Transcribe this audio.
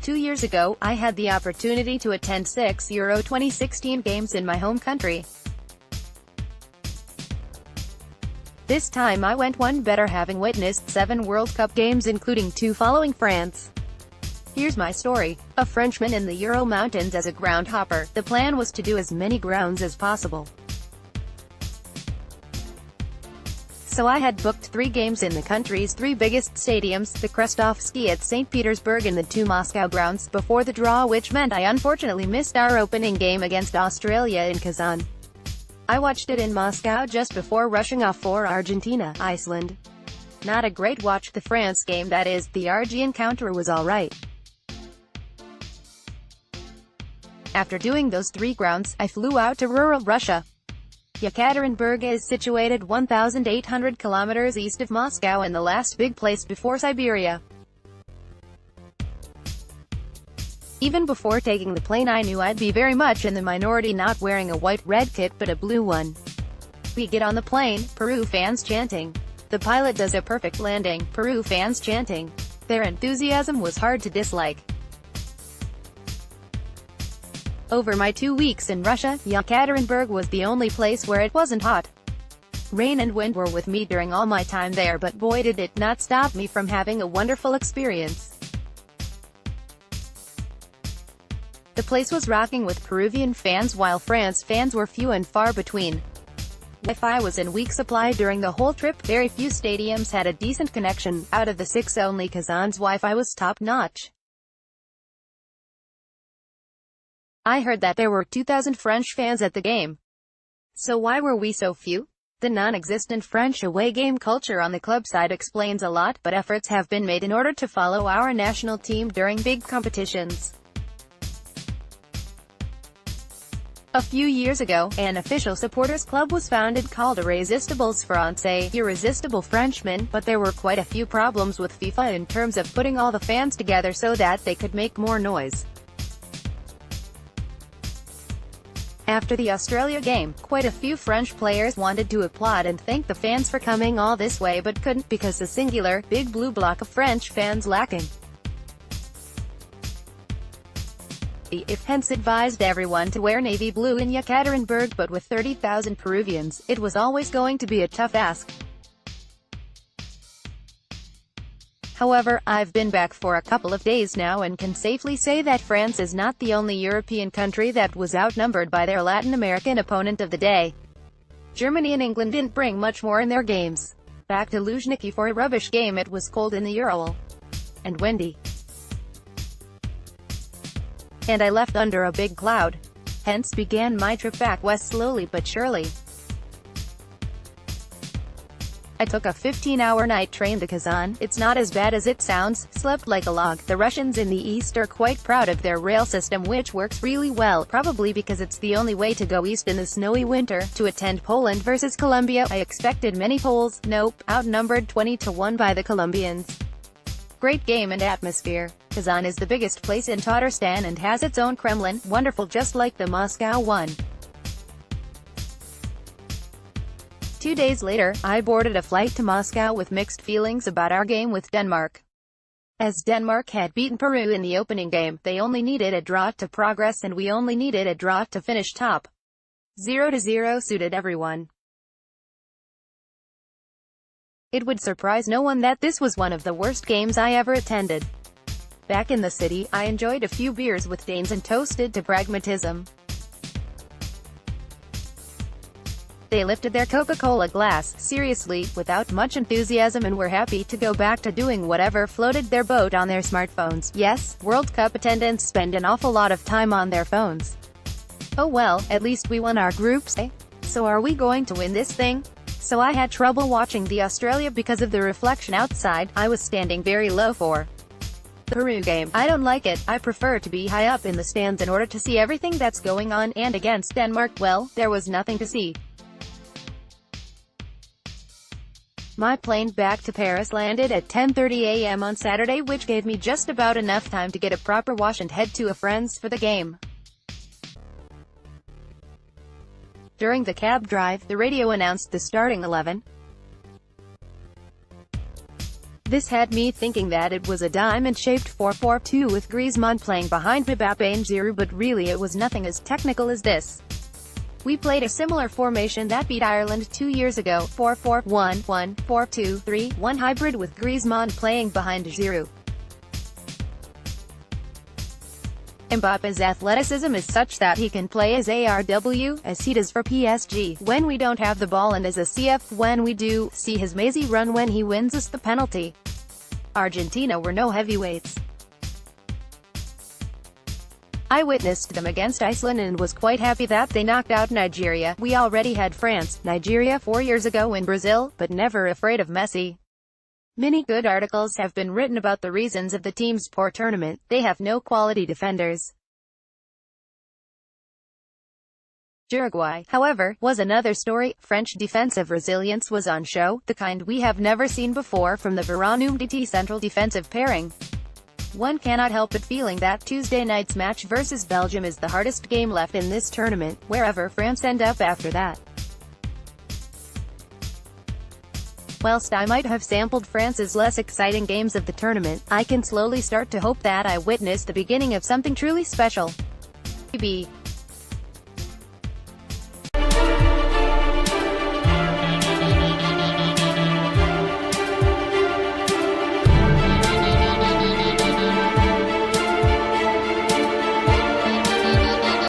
2 years ago, I had the opportunity to attend 6 Euro 2016 games in my home country. This time I went one better, having witnessed 7 World Cup games including 2 following France. Here's my story. A Frenchman in the Ural Mountains as a ground hopper. The plan was to do as many grounds as possible. So I had booked 3 games in the country's 3 biggest stadiums, the Krestovsky at St. Petersburg and the 2 Moscow grounds, before the draw, which meant I unfortunately missed our opening game against Australia in Kazan. I watched it in Moscow just before rushing off for Argentina, Iceland. Not a great watch. The France game, that is. The RG encounter was alright. After doing those 3 grounds, I flew out to rural Russia. Yekaterinburg is situated 1,800 kilometers east of Moscow and the last big place before Siberia. Even before taking the plane I knew I'd be very much in the minority, not wearing a white-red kit but a blue one. We get on the plane, Peru fans chanting. The pilot does a perfect landing, Peru fans chanting. Their enthusiasm was hard to dislike. Over my 2 weeks in Russia, Yekaterinburg was the only place where it wasn't hot. Rain and wind were with me during all my time there, but boy did it not stop me from having a wonderful experience. The place was rocking with Peruvian fans while France fans were few and far between. Wi-Fi was in weak supply during the whole trip. Very few stadiums had a decent connection. Out of the 6, only Kazan's Wi-Fi was top-notch. I heard that there were 2,000 French fans at the game. So why were we so few? The non-existent French away game culture on the club side explains a lot, but efforts have been made in order to follow our national team during big competitions. A few years ago, an official supporters club was founded called Irrésistibles Français, Irresistible Frenchmen, but there were quite a few problems with FIFA in terms of putting all the fans together so that they could make more noise. After the Australia game, quite a few French players wanted to applaud and thank the fans for coming all this way but couldn't, because the singular, big blue block of French fans lacking. If hence advised everyone to wear navy blue in Yekaterinburg, but with 30,000 Peruvians, it was always going to be a tough ask. However, I've been back for a couple of days now and can safely say that France is not the only European country that was outnumbered by their Latin American opponent of the day. Germany and England didn't bring much more in their games. Back to Luzhniki for a rubbish game. It was cold in the Ural. And windy. And I left under a big cloud. Hence began my trip back west slowly but surely. I took a 15-hour night train to Kazan. It's not as bad as it sounds. Slept like a log. The Russians in the east are quite proud of their rail system, which works really well, probably because it's the only way to go east in the snowy winter. To attend Poland versus Colombia, I expected many Poles. Nope, outnumbered 20-1 by the Colombians. Great game and atmosphere. Kazan is the biggest place in Tatarstan and has its own Kremlin, wonderful just like the Moscow one. 2 days later, I boarded a flight to Moscow with mixed feelings about our game with Denmark. As Denmark had beaten Peru in the opening game, they only needed a draw to progress and we only needed a draw to finish top. 0-0 suited everyone. It would surprise no one that this was one of the worst games I ever attended. Back in the city, I enjoyed a few beers with Danes and toasted to pragmatism. They lifted their Coca-Cola glass, seriously, without much enthusiasm, and were happy to go back to doing whatever floated their boat on their smartphones. Yes, World Cup attendants spend an awful lot of time on their phones. Oh well, at least we won our groups, eh? So are we going to win this thing? So I had trouble watching the Australia because of the reflection outside. I was standing very low for the Peru game. I don't like it. I prefer to be high up in the stands in order to see everything that's going on, and against Denmark, well, there was nothing to see. My plane back to Paris landed at 10:30 a.m. on Saturday, which gave me just about enough time to get a proper wash and head to a friend's for the game. During the cab drive, the radio announced the starting 11. This had me thinking that it was a diamond-shaped 4-4-2 with Griezmann playing behind Mbappé and Giroud, but really it was nothing as technical as this. We played a similar formation that beat Ireland 2 years ago, 4-4-1-1, 4-2-3-1 hybrid with Griezmann playing behind Giroud. Mbappe's athleticism is such that he can play as ARW, as he does for PSG, when we don't have the ball, and as a CF when we do. See his mazy run when he wins us the penalty. Argentina were no heavyweights. I witnessed them against Iceland and was quite happy that they knocked out Nigeria. We already had France, Nigeria 4 years ago in Brazil, but never afraid of Messi. Many good articles have been written about the reasons of the team's poor tournament. They have no quality defenders. Uruguay, however, was another story. French defensive resilience was on show, the kind we have never seen before from the Varane-Umtiti central defensive pairing. One cannot help but feeling that Tuesday night's match versus Belgium is the hardest game left in this tournament, wherever France end up after that. Whilst I might have sampled France's less exciting games of the tournament, I can slowly start to hope that I witnessed the beginning of something truly special. B.